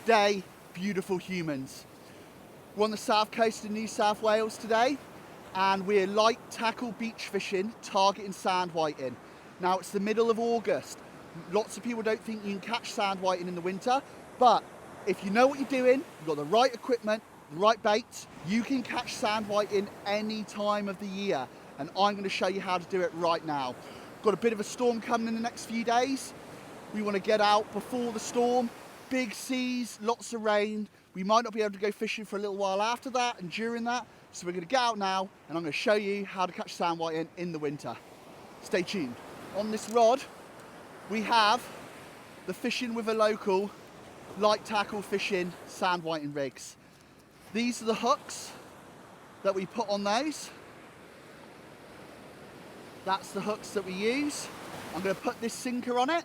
G'day, beautiful humans. We're on the south coast of New South Wales today, and we're light tackle beach fishing, targeting sand whiting. Now it's the middle of August. Lots of people don't think you can catch sand whiting in the winter, but if you know what you're doing, you've got the right equipment, the right baits, you can catch sand whiting any time of the year. And I'm going to show you how to do it right now. Got a bit of a storm coming in the next few days. We want to get out before the storm. Big seas, lots of rain. We might not be able to go fishing for a little while after that and during that. So we're going to get out now and I'm going to show you how to catch sand whiting in the winter. Stay tuned. On this rod, we have the Fishing with a Local light tackle fishing sand whiting rigs. These are the hooks that we put on those. That's the hooks that we use. I'm going to put this sinker on it.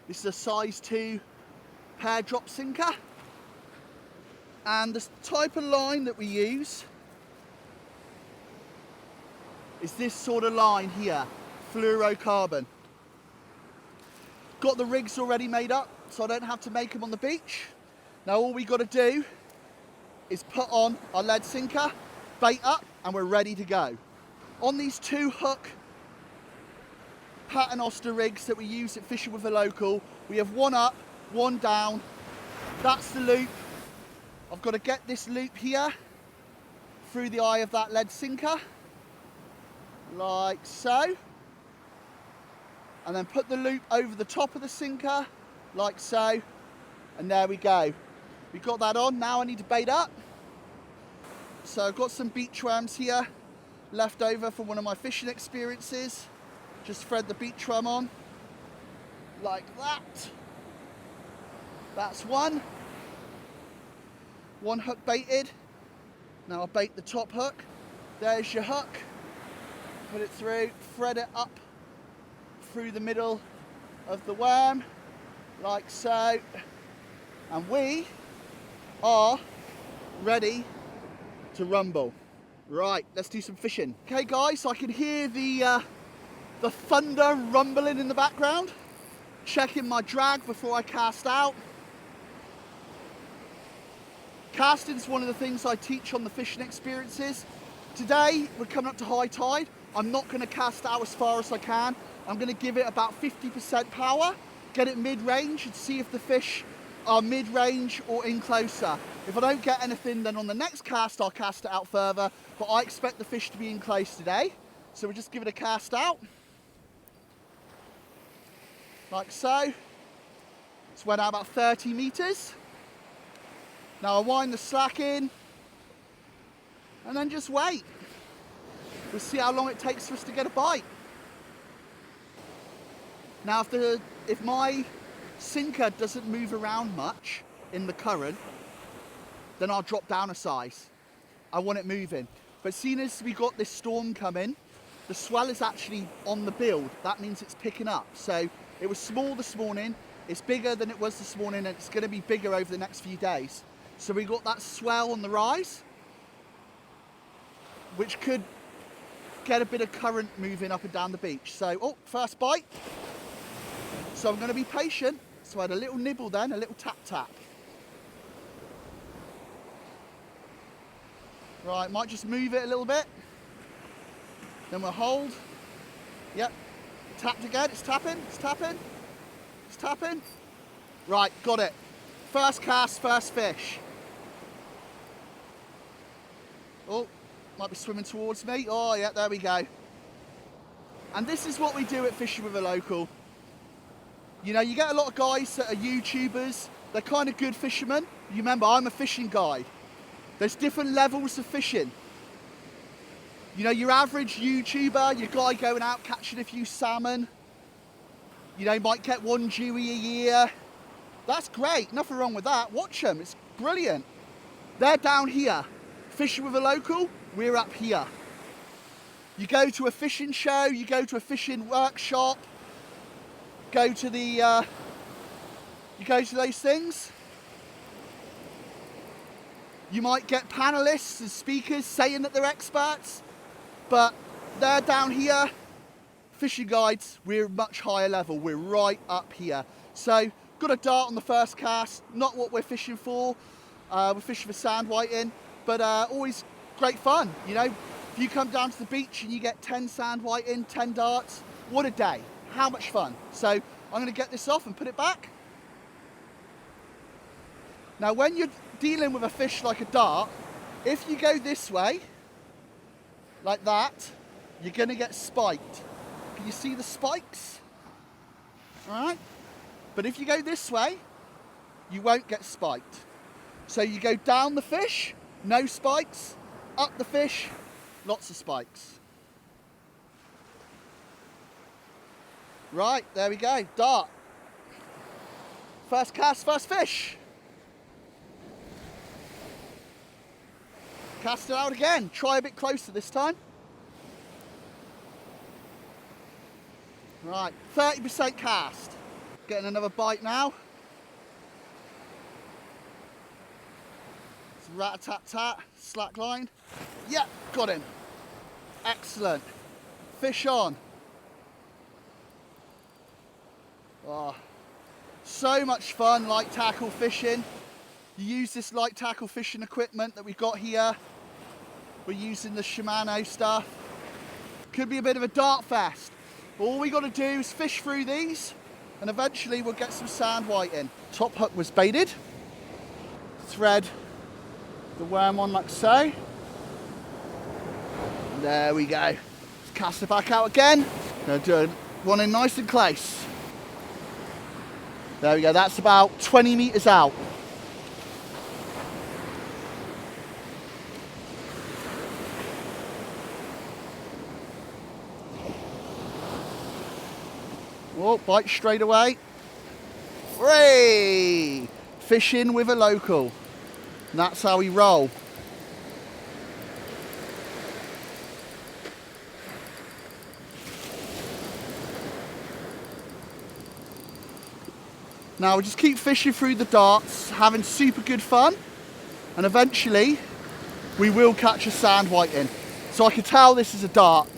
This is a size 2 hair drop sinker, and the type of line that we use is this sort of line here, fluorocarbon. Got the rigs already made up so I don't have to make them on the beach. Now all we got to do is put on our lead sinker, bait up, and we're ready to go. On these 2 hook paternoster rigs that we use at Fishing with a Local, we have one up, one down. That's the loop. I've got to get this loop here through the eye of that lead sinker, like so, and then put the loop over the top of the sinker, like so, and there we go. We've got that on. Now I need to bait up. So I've got some beach worms here left over from one of my fishing experiences. Just thread the beach worm on, like that. That's one hook baited. Now I'll bait the top hook. There's your hook. Put it through, thread it up through the middle of the worm, like so. And we are ready to rumble. Right, let's do some fishing. Okay guys, so I can hear the thunder rumbling in the background. Checking my drag before I cast out. Casting is one of the things I teach on the fishing experiences. Today, we're coming up to high tide. I'm not going to cast out as far as I can. I'm going to give it about 50% power, get it mid-range and see if the fish are mid-range or in closer. If I don't get anything, then on the next cast, I'll cast it out further. But I expect the fish to be in close today. So we'll just give it a cast out. Like so. It's went out about 30 meters. Now I wind the slack in and then just wait. We'll see how long it takes for us to get a bite. Now if my sinker doesn't move around much in the current, then I'll drop down a size. I want it moving. But seeing as we got this storm coming, the swell is actually on the build. That means it's picking up. So it was small this morning, it's bigger than it was this morning, and it's going to be bigger over the next few days. So we got that swell on the rise, which could get a bit of current moving up and down the beach. So, oh, first bite. So I'm going to be patient. So I had a little nibble then, a little tap tap. Right, might just move it a little bit. Then we'll hold. Yep. Tapped again, it's tapping, it's tapping, it's tapping. Right, got it. First cast, first fish. Oh, might be swimming towards me. Oh yeah, there we go. And this is what we do at Fishing with a Local. You know, you get a lot of guys that are YouTubers, they're kind of good fishermen. You remember, I'm a fishing guide. There's different levels of fishing. You know, your average YouTuber, your guy going out catching a few salmon, you know, might get one Dewey a year. That's great, nothing wrong with that. Watch them, it's brilliant. They're down here. Fishing with a Local, we're up here. You go to a fishing show, you go to a fishing workshop, go to the, you go to those things. You might get panelists and speakers saying that they're experts, but they're down here. Fishing guides, we're much higher level, we're right up here. So Got a dart on the first cast, not what we're fishing for. We're fishing for sand whiting, but always great fun, you know. If you come down to the beach and you get 10 sand whiting, 10 darts, what a day. How much fun. So I'm gonna get this off and put it back. Now when you're dealing with a fish like a dart, if you go this way, like that, you're gonna get spiked. Can you see the spikes? All right? But if you go this way, you won't get spiked. So you go down the fish, no spikes, up the fish, lots of spikes. Right, there we go, dart. First cast, first fish. Cast it out again, try a bit closer this time. Right, 30% cast. Getting another bite now. It's rat-a-tat-tat, slack line. Yep, got him. Excellent. Fish on. Oh, so much fun light tackle fishing. You use this light tackle fishing equipment that we've got here. We're using the Shimano stuff. Could be a bit of a dart fest. All we got to do is fish through these and eventually we'll get some sand whiting. Top hook was baited. Thread the worm on like so. There we go. Let's cast it back out again. Gonna do one in nice and close. There we go, that's about 20 meters out. Oh, bite straight away. Hooray! Fishing with a local. And that's how we roll. Now we just keep fishing through the darts, having super good fun, and eventually we will catch a sand whiting. So I can tell this is a dart.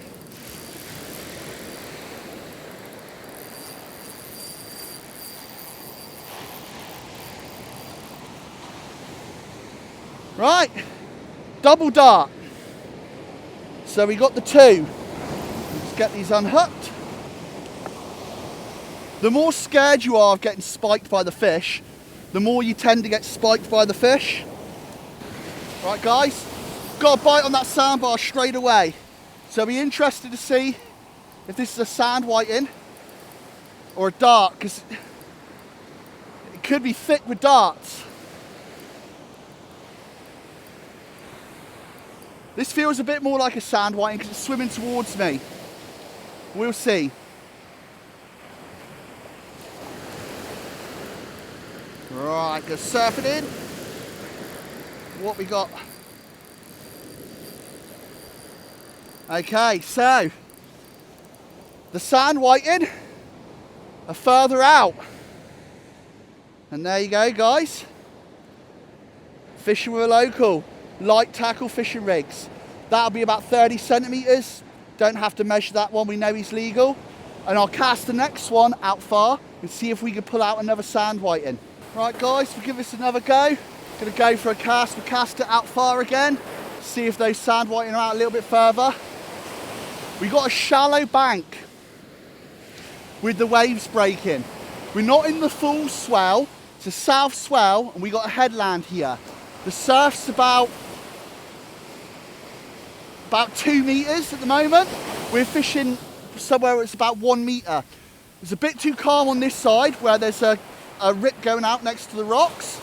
Right, double dart. So we got the two. Let's get these unhooked. The more scared you are of getting spiked by the fish, the more you tend to get spiked by the fish. Right guys, got a bite on that sandbar straight away. So I'll be interested to see if this is a sand whiting or a dart, because it could be thick with darts. This feels a bit more like a sand whiting because it's swimming towards me. We'll see. Right, go surfing in. What we got? Okay, so the sand whiting are further out. And there you go, guys. Fishing with a local. Light tackle fishing rigs. That'll be about 30 centimetres. Don't have to measure that one, we know he's legal. And I'll cast the next one out far and see if we can pull out another sand whiting. Right guys, we'll give this another go. Gonna go for a cast, we'll cast it out far again. See if those sand whiting are out a little bit further. We got a shallow bank with the waves breaking. We're not in the full swell, it's a south swell and we got a headland here. The surf's about 2 meters at the moment. We're fishing somewhere where it's about 1 meter. It's a bit too calm on this side where there's a rip going out next to the rocks.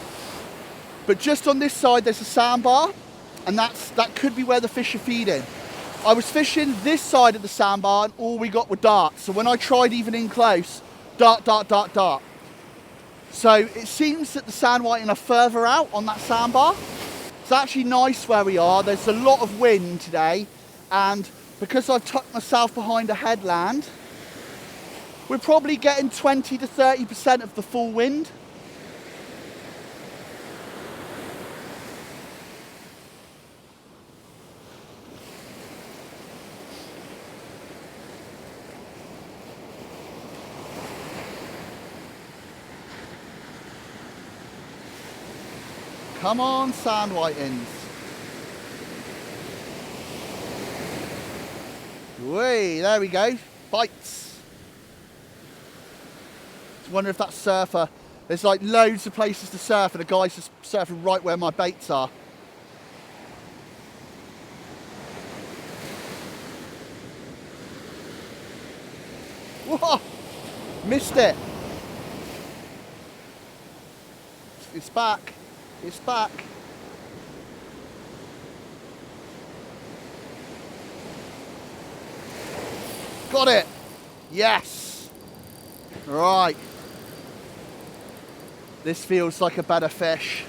But just on this side there's a sandbar and that could be where the fish are feeding. I was fishing this side of the sandbar and all we got were darts. So when I tried even in close, dart, dart, dart, dart. So it seems that the sand whiting are further out on that sandbar. It's actually nice where we are. There's a lot of wind today and because I've tucked myself behind a headland, we're probably getting 20 to 30% of the full wind. Come on, sand whitings. Whee, there we go. Bites. I wonder if that surfer, there's like loads of places to surf and the guy's just surfing right where my baits are. Whoa! Missed it. It's back. It's back. Got it. Yes. Right. This feels like a better fish.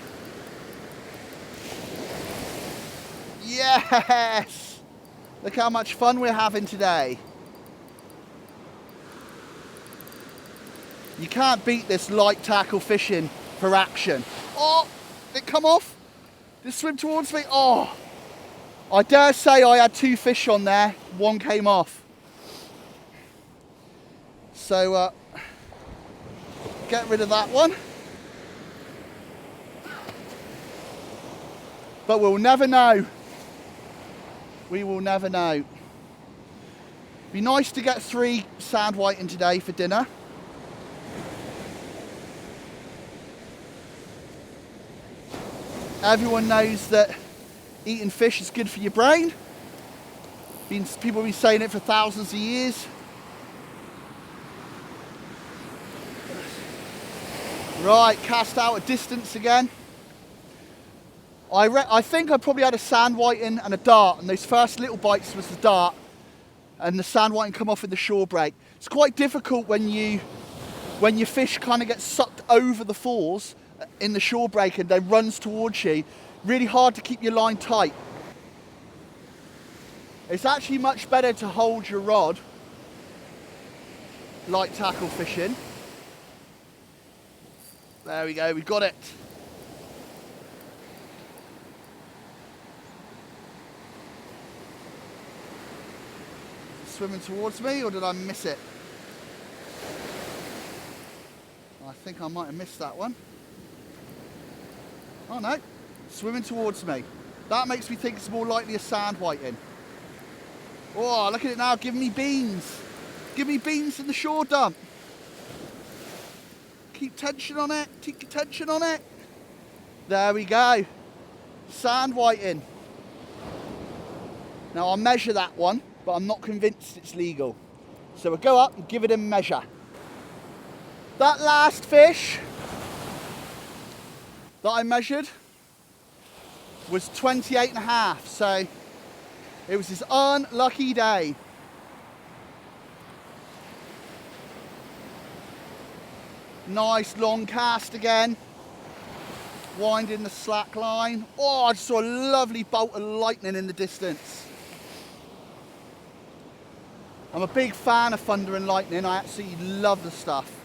Yes. Look how much fun we're having today. You can't beat this light tackle fishing for action. Oh, did it come off? Did it swim towards me? Oh, I dare say I had 2 fish on there. 1 came off. So, get rid of that one. But we'll never know. We will never know. Be nice to get 3 sand whiting today for dinner. Everyone knows that eating fish is good for your brain. People have been saying it for thousands of years. Right, cast out a distance again. I think I probably had a sand whiting and a dart, and those first little bites was the dart, and the sand whiting come off with the shore break. It's quite difficult when your fish kind of gets sucked over the falls in the shore break and then runs towards you. Really hard to keep your line tight. It's actually much better to hold your rod, light tackle fishing. There we go, we got it. Swimming towards me, or did I miss it? I think I might have missed that one. Oh no, swimming towards me. That makes me think it's more likely a sand whiting. Oh, look at it now, giving me beans. Give me beans in the shore dump. Keep tension on it, keep tension on it. There we go. Sand whiting. Now I'll measure that one, but I'm not convinced it's legal. So we'll go up and give it a measure. That last fish that I measured was 28.5, so it was his unlucky day. Nice long cast again, winding the slack line. Oh, I just saw a lovely bolt of lightning in the distance. I'm a big fan of thunder and lightning. I absolutely love the stuff.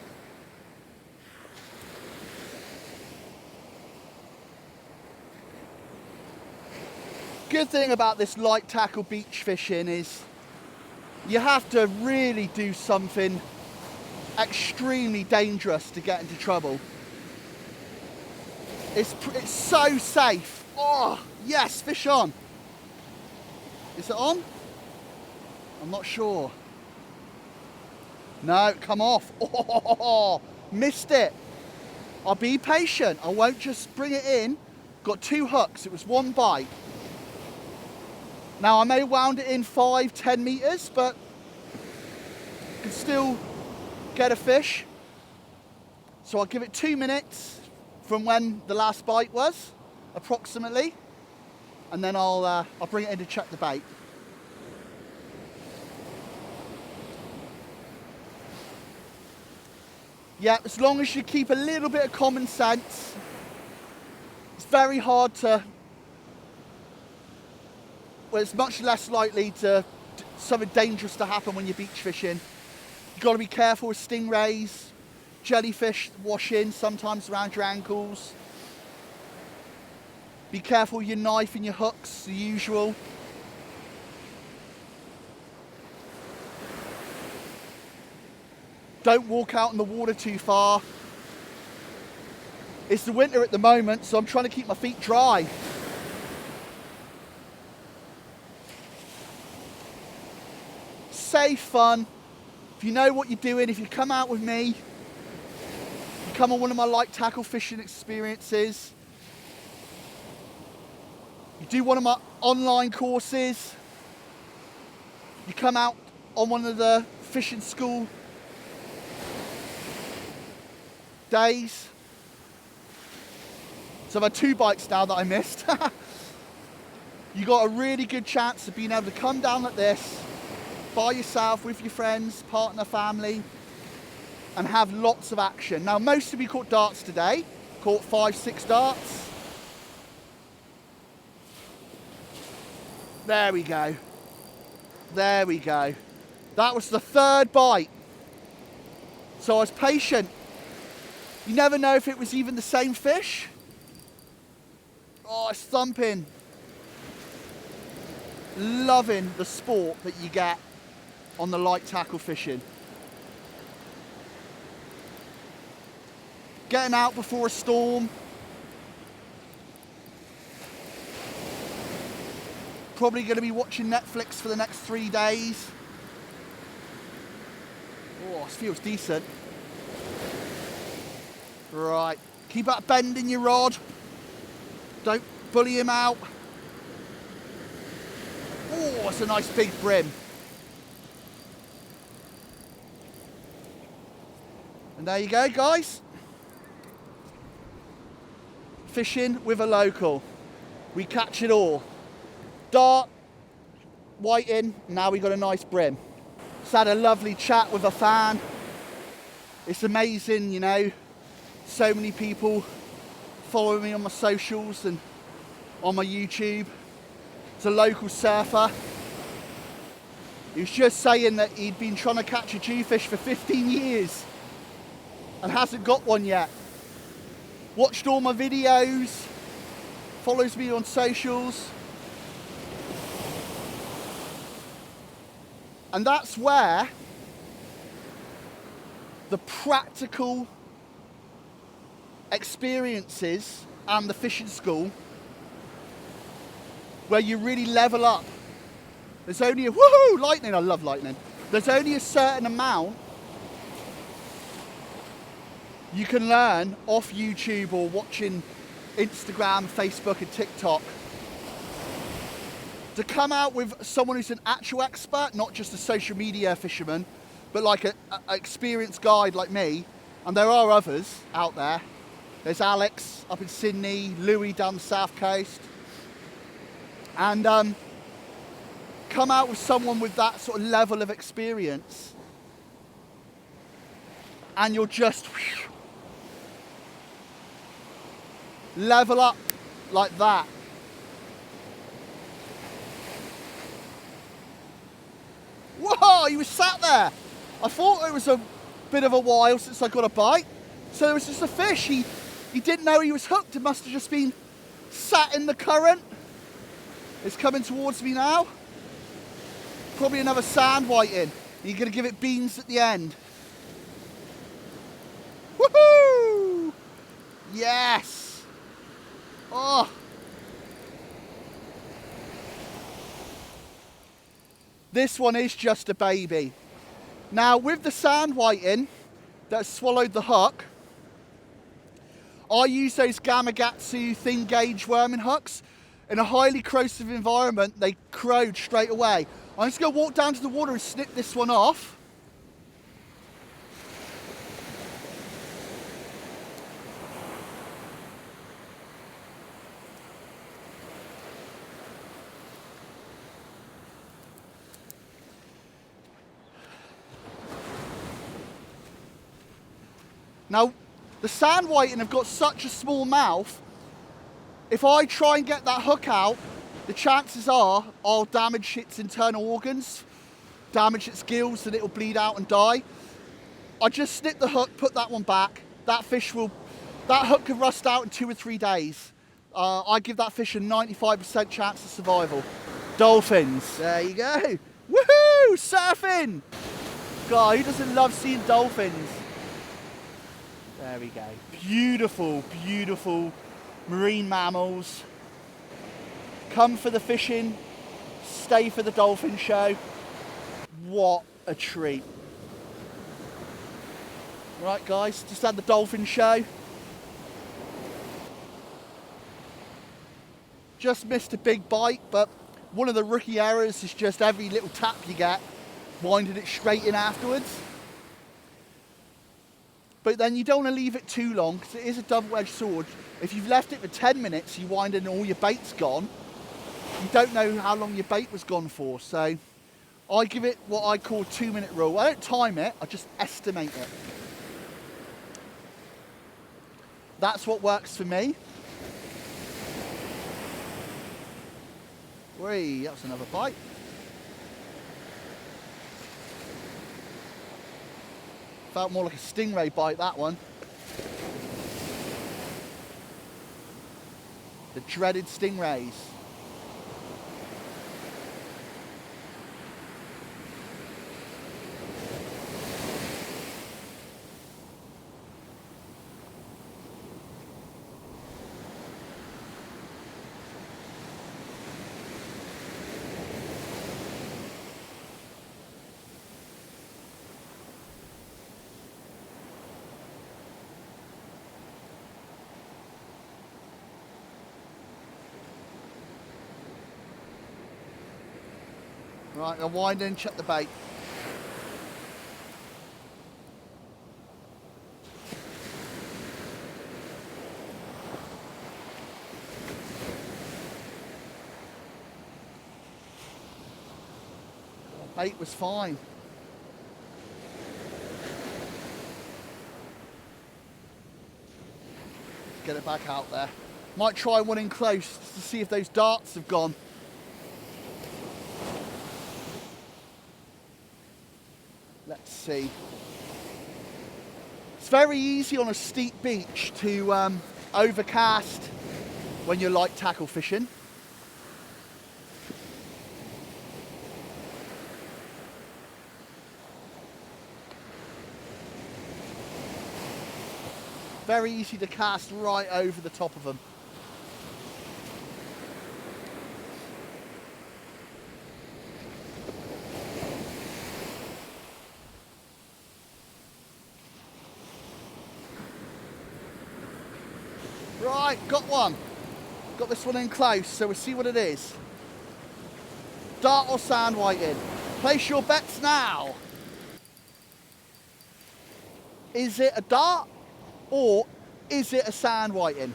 Good thing about this light tackle beach fishing is you have to really do something extremely dangerous to get into trouble. It's so safe. Oh, yes, fish on. Is it on? I'm not sure. No, come off. Oh, missed it. I'll be patient. I won't just bring it in. Got 2 hooks. It was 1 bite. Now I may wound it in 5-10 meters, but I can still get a fish. So I'll give it 2 minutes from when the last bite was, approximately, and then I'll bring it in to check the bait. Yeah, as long as you keep a little bit of common sense. It's very hard to, well, it's much less likely to something dangerous to happen when you're beach fishing. You've got to be careful with stingrays, jellyfish wash in sometimes around your ankles. Be careful with your knife and your hooks, the usual. Don't walk out in the water too far. It's the winter at the moment, so I'm trying to keep my feet dry. Safe fun. If you know what you're doing, if you come out with me, you come on one of my light tackle fishing experiences, you do one of my online courses, you come out on one of the fishing school days. So I've had 2 bites now that I missed. You got a really good chance of being able to come down like this by yourself, with your friends, partner, family, and have lots of action. Now, most of you caught darts today, caught 5-6 darts. There we go. There we go. That was the 3rd bite. So I was patient. You never know if it was even the same fish. Oh, it's thumping. Loving the sport that you get on the light tackle fishing. Getting out before a storm. Probably going to be watching Netflix for the next 3 days. Oh, this feels decent. Right, keep that bend in your rod. Don't bully him out. Oh, it's a nice big bream. And there you go, guys. Fishing with a local. We catch it all. Dart, whiting, now we got a nice bream. Just had a lovely chat with a fan. It's amazing, you know, so many people following me on my socials and on my YouTube. It's a local surfer. He was just saying that he'd been trying to catch a jewfish for 15 years and hasn't got one yet. Watched all my videos, follows me on socials. And that's where the practical experiences and the fishing school, where you really level up. There's only a, woohoo, lightning, I love lightning. There's only a certain amount you can learn off YouTube or watching Instagram, Facebook and TikTok. To come out with someone who's an actual expert, not just a social media fisherman, but like an experienced guide like me, and there are others out there. There's Alex up in Sydney, Louis down the south coast. And come out with someone with that sort of level of experience, and you'll just level up like that. Whoa, he was sat there. I thought it was a bit of a while since I got a bite. So it was just a fish. He didn't know he was hooked. It must have just been sat in the current. It's coming towards me now. Probably another sand whiting. You're going to give it beans at the end. Woohoo! Yes! Oh! This one is just a baby. Now, with the sand whiting that swallowed the hook, I use those Gamakatsu thin gauge worming hooks. In a highly corrosive environment, they corrode straight away. I'm just going to walk down to the water and snip this one off. Now, the sand whiting have got such a small mouth, if I try and get that hook out, the chances are I'll damage its internal organs, damage its gills, and it'll bleed out and die. I just snip the hook, put that one back. That hook could rust out in 2 or 3 days. I give that fish a 95% chance of survival. Dolphins, there you go. Woohoo, surfing. God, who doesn't love seeing dolphins? There we go. Beautiful, beautiful marine mammals. Come for the fishing, stay for the dolphin show. What a treat. Right guys, just had the dolphin show. Just missed a big bite, but one of the rookie errors is just every little tap you get, winding it straight in afterwards. But then you don't want to leave it too long, because it is a double-edged sword. If you've left it for 10 minutes, you wind it and all your bait's gone. You don't know how long your bait was gone for. So I give it what I call 2-minute rule. I don't time it, I just estimate it. That's what works for me. Whee, that was another bite. Felt more like a stingray bite, that one. The dreaded stingrays. Right, I'll wind in, check the bait. Bait was fine. Get it back out there. Might try one in close to see if those darts have gone. Let's see. It's very easy on a steep beach to overcast when you're light tackle fishing. Very easy to cast right over the top of them. Right, got one. Got this one in close, so we'll see what it is. Dart or sand whiting? Place your bets now. Is it a dart or is it a sand whiting?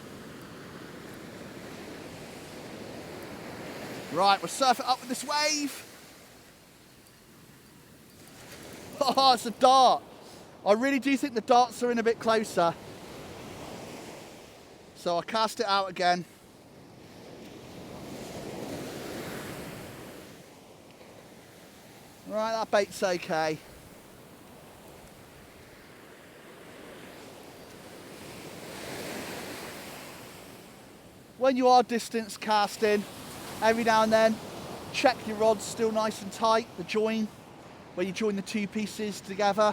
Right, we'll surf it up with this wave. Oh, it's a dart. I really do think the darts are in a bit closer. So I'll cast it out again. Right, that bait's okay. When you are distance casting, every now and then, check your rod's still nice and tight, the join, where you join the two pieces together.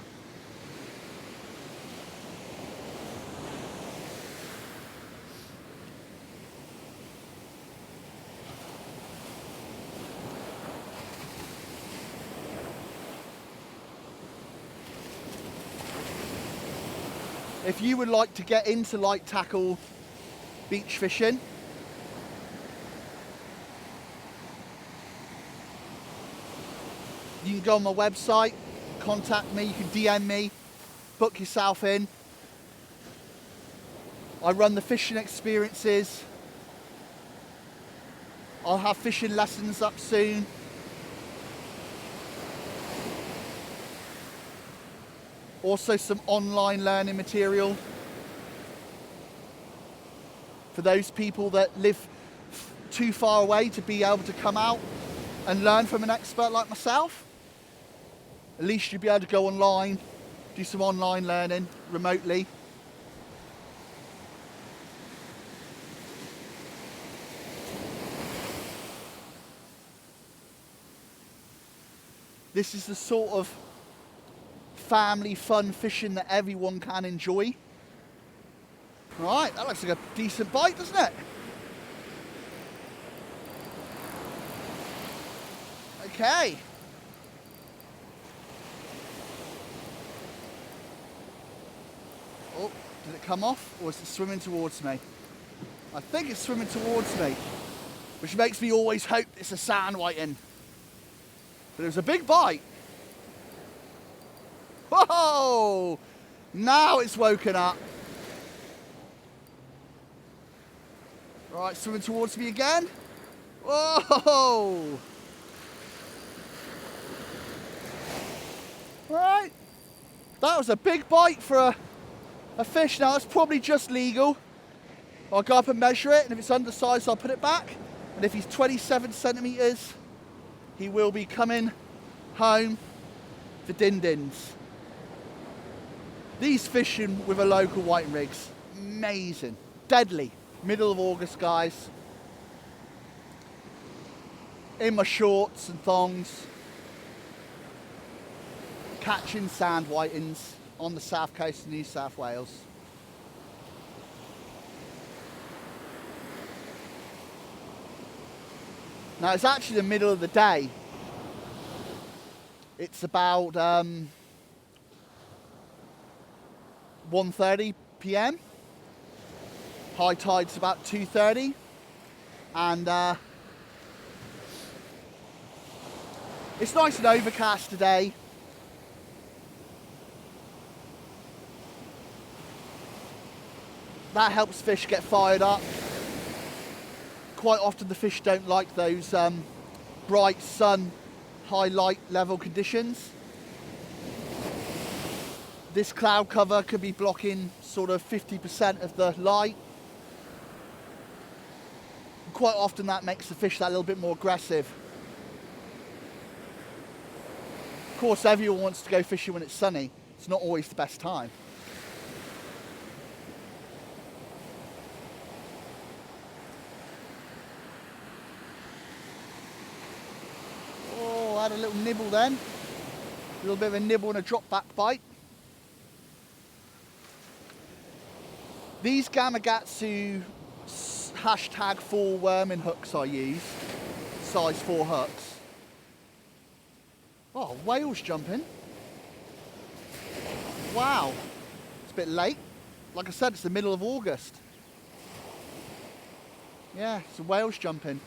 If you would like to get into light tackle beach fishing, you can go on my website, contact me, you can DM me, book yourself in. I run the fishing experiences. I'll have fishing lessons up soon. Also some online learning material for those people that live too far away to be able to come out and learn from an expert like myself. At least you'll be able to go online, do some online learning remotely. This is the sort of family fun fishing that everyone can enjoy. Right, that looks like a decent bite, doesn't it? Okay. Oh, did it come off or is it swimming towards me? I think it's swimming towards me, which makes me always hope it's a sand whiting. But it was a big bite. Whoa! Now it's woken up. Right, swimming towards me again. Whoa! Right, that was a big bite for a fish. Now it's probably just legal. I'll go up and measure it, and if it's undersized, I'll put it back. And if he's 27 centimetres, he will be coming home for din-dins. These fishing with a local whiting rigs, amazing, deadly. Middle of August, guys. In my shorts and thongs, catching sand whitings on the south coast of New South Wales. Now it's actually the middle of the day. It's about 1:30 p.m. High tide's about 2:30, and it's nice and overcast today. That helps fish get fired up. Quite often the fish don't like those bright sun, high light level conditions. This cloud cover could be blocking sort of 50% of the light. Quite often that makes the fish that little bit more aggressive. Of course, everyone wants to go fishing when it's sunny. It's not always the best time. Oh, I had a little nibble then. A little bit of a nibble and a drop back bite. These Gamakatsu #4 worming hooks I use, size 4 hooks. Oh, whale's jumping. Wow, it's a bit late. Like I said, it's the middle of August. Yeah, it's a whale's jumping.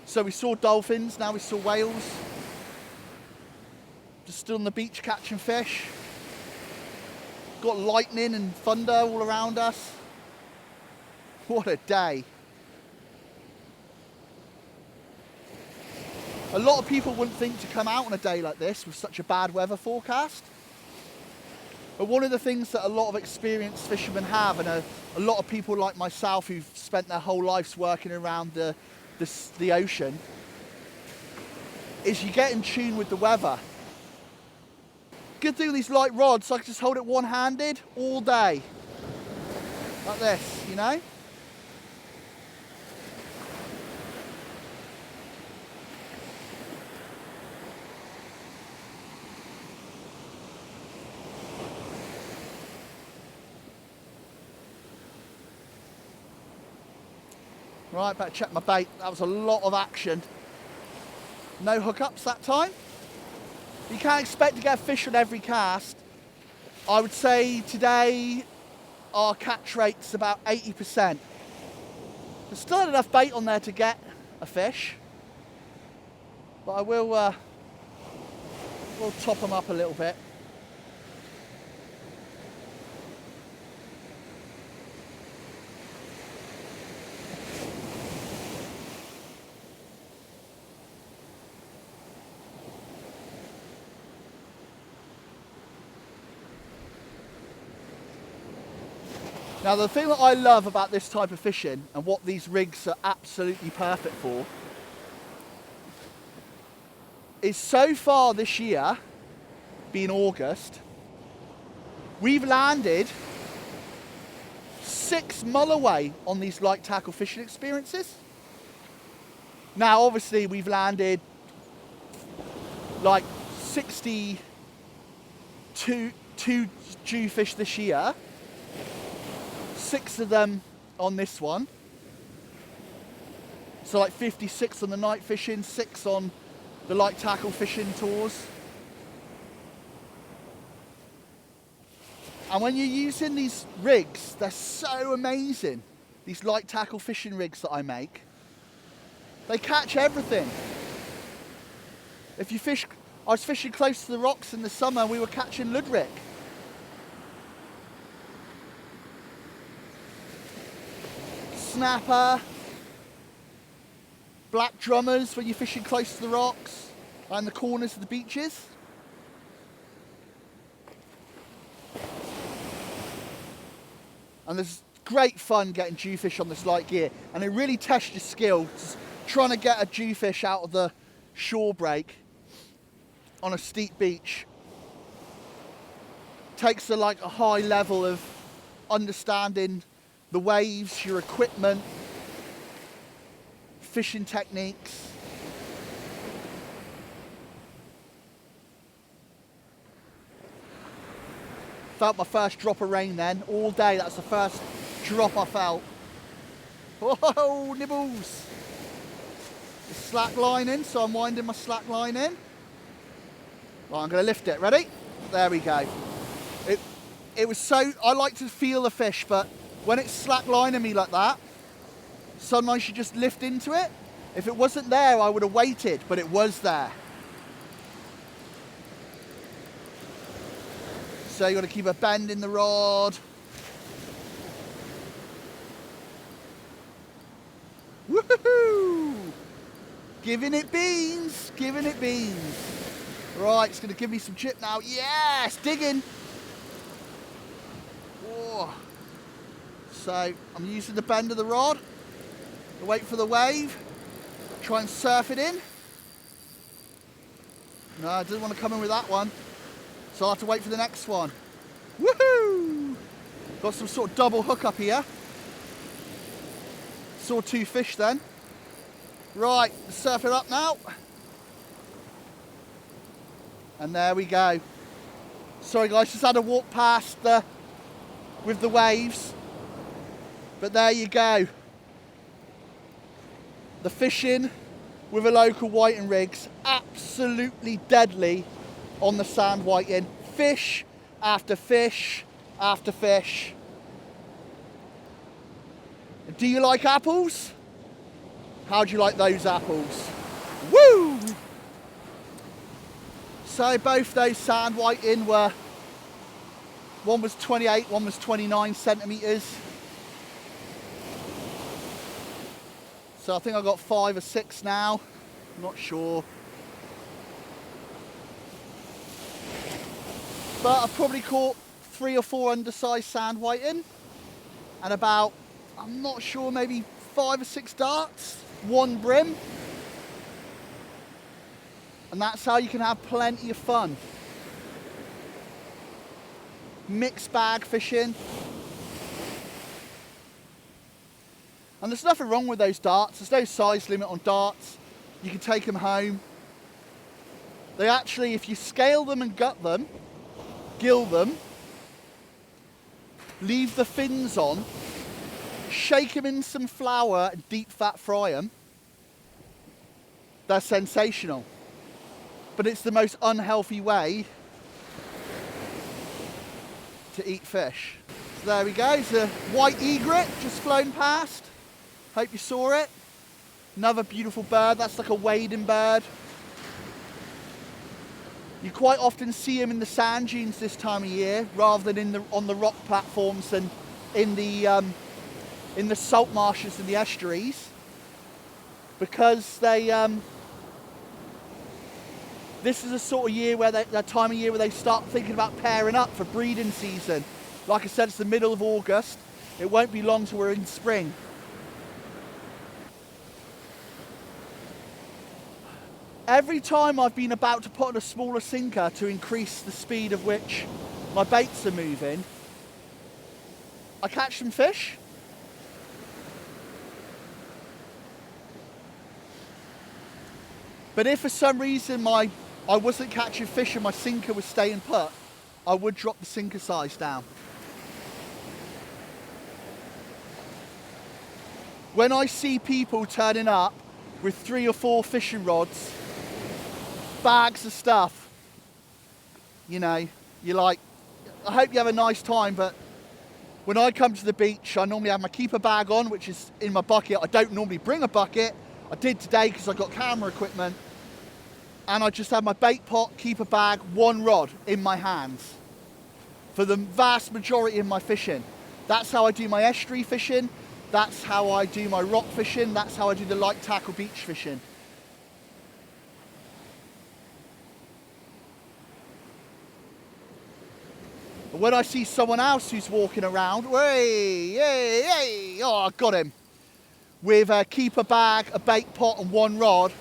So we saw dolphins, now we saw whales. Just stood on the beach catching fish. Got lightning and thunder all around us. What a day. A lot of people wouldn't think to come out on a day like this with such a bad weather forecast. But one of the things that a lot of experienced fishermen have, and a lot of people like myself who've spent their whole lives working around the ocean, is you get in tune with the weather. Good thing with these light rods, I can just hold it one-handed all day. Like this, you know? Right, better check my bait. That was a lot of action. No hookups that time. You can't expect to get a fish on every cast. I would say today our catch rate's about 80%. There's still enough bait on there to get a fish, but I will we'll top them up a little bit. Now the thing that I love about this type of fishing and what these rigs are absolutely perfect for is so far this year, being August, we've landed 6 mulloway on these light tackle fishing experiences. Now obviously we've landed like 62 jewfish this year. 6 of them on this one. So like 56 on the night fishing, 6 on the light tackle fishing tours. And when you're using these rigs, they're so amazing. These light tackle fishing rigs that I make. They catch everything. If you fish, I was fishing close to the rocks in the summer, we were catching ludwig. Snapper. Black drummers when you're fishing close to the rocks and the corners of the beaches. And there's great fun getting jewfish on this light gear, and it really tests your skills trying to get a jewfish out of the shore break on a steep beach. Takes a high level of understanding the waves, your equipment, fishing techniques. Felt my first drop of rain then, all day. That's the first drop I felt. Whoa, nibbles. The slack line in, so I'm winding my slack line in. Right, I'm gonna lift it, ready? There we go. It was so, I like to feel the fish, but when it's slack lining me like that, sometimes you just lift into it. If it wasn't there, I would have waited, but it was there. So you got to keep a bend in the rod. Woohoo! Giving it beans, giving it beans. Right, it's going to give me some chip now. Yes, digging. Whoa. So I'm using the bend of the rod. Wait for the wave. Try and surf it in. No, I didn't want to come in with that one. So I'll have to wait for the next one. Woohoo! Got some sort of double hook up here. Saw 2 fish then. Right, surf it up now. And there we go. Sorry guys, just had to walk past with the waves. But there you go. The fishing with a local whiting rig's absolutely deadly on the sand whiting. Fish after fish after fish. Do you like apples? How do you like those apples? Woo! So both those sand whiting were, one was 28, one was 29 centimetres. So I think I got 5 or 6 now, I'm not sure. But I've probably caught 3 or 4 undersized sand whiting and about, I'm not sure, maybe 5 or 6 darts, 1 bream. And that's how you can have plenty of fun. Mixed bag fishing. And there's nothing wrong with those darts. There's no size limit on darts. You can take them home. They actually, if you scale them and gut them, gill them, leave the fins on, shake them in some flour and deep fat fry them, they're sensational. But it's the most unhealthy way to eat fish. So there we go, it's a white egret just flown past. Hope you saw it. Another beautiful bird, that's like a wading bird. You quite often see them in the sand dunes this time of year, rather than on the rock platforms and in the salt marshes and the estuaries, because they this is a sort of year where that time of year where they start thinking about pairing up for breeding season. Like I said, it's the middle of August. It won't be long till we're in spring. Every time I've been about to put on a smaller sinker to increase the speed of which my baits are moving, I catch some fish. But if for some reason I wasn't catching fish and my sinker was staying put, I would drop the sinker size down. When I see people turning up with 3 or 4 fishing rods, bags of stuff, you know, you're like, I hope you have a nice time, but when I come to the beach, I normally have my keeper bag on, which is in my bucket. I don't normally bring a bucket. I did today because I got camera equipment. And I just have my bait pot, keeper bag, 1 rod in my hands for the vast majority of my fishing. That's how I do my estuary fishing. That's how I do my rock fishing. That's how I do the light tackle beach fishing. But when I see someone else who's walking around, oh, I got him, with a keeper bag, a bait pot and 1 rod,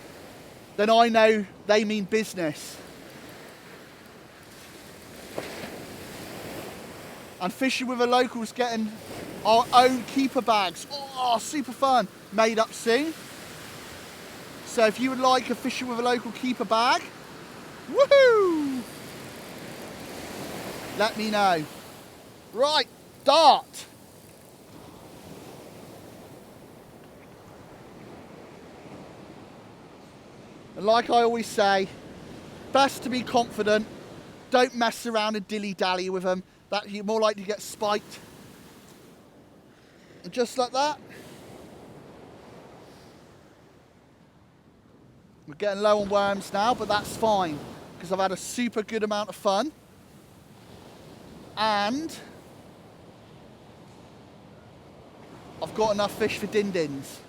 then I know they mean business. And fishing with a local's getting our own keeper bags. Oh, super fun. Made up soon. So if you would like a fishing with a local keeper bag, woohoo! Let me know. Right, dart. And like I always say, best to be confident. Don't mess around and dilly-dally with them. That you're more likely to get spiked. And just like that. We're getting low on worms now, but that's fine because I've had a super good amount of fun. And I've got enough fish for din-dins.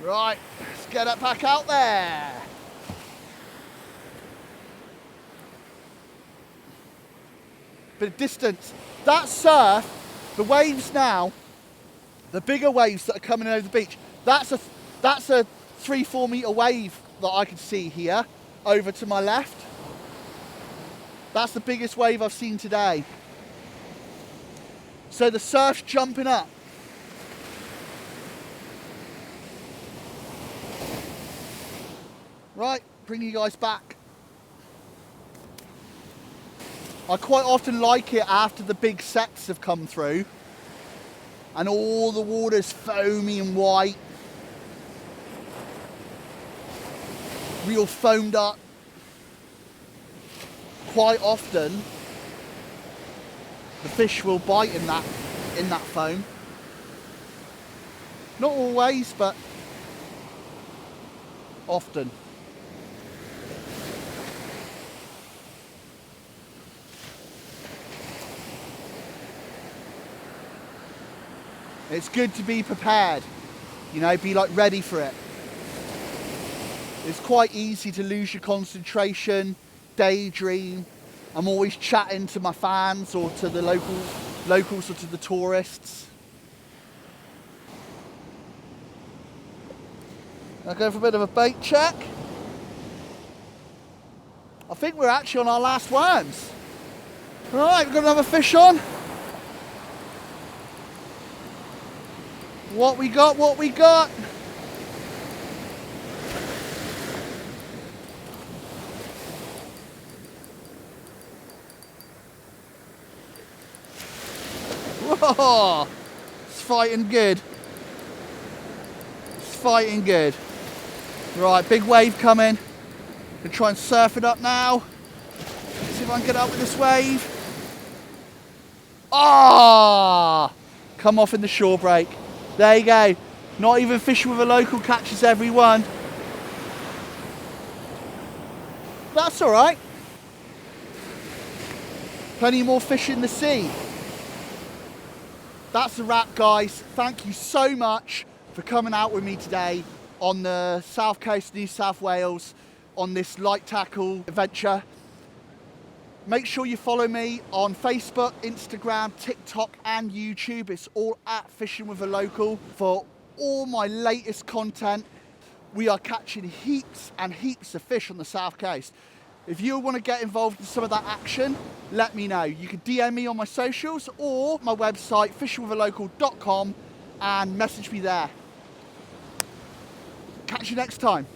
Right, let's get it back out there. Bit of distance. That surf, the waves now, the bigger waves that are coming over the beach, that's a 3-4 metre wave that I can see here over to my left. That's the biggest wave I've seen today. So the surf's jumping up. Right, bring you guys back. I quite often like it after the big sets have come through and all the water's foamy and white, real foamed up. Quite often the fish will bite in that foam. Not always, but often. It's good to be prepared, you know, be like ready for it. It's quite easy to lose your concentration, daydream. I'm always chatting to my fans or to the locals or to the tourists. I'll go for a bit of a bait check. I think we're actually on our last worms. Right, we've got another fish on. What we got, what we got. Whoa, it's fighting good. It's fighting good. Right, big wave coming. Gonna try and surf it up now. See if I can get up with this wave. Ah! Come off in the shore break. There you go. Not even fishing with a local catches everyone. That's all right. Plenty more fish in the sea. That's a wrap, guys. Thank you so much for coming out with me today on the south coast of New South Wales on this light tackle adventure. Make sure you follow me on Facebook, Instagram, TikTok and YouTube. It's all at Fishing with a Local for all my latest content. We are catching heaps and heaps of fish on the south coast. If you want to get involved in some of that action, let me know. You can DM me on my socials or my website, fishingwithalocal.com, and message me there. Catch you next time.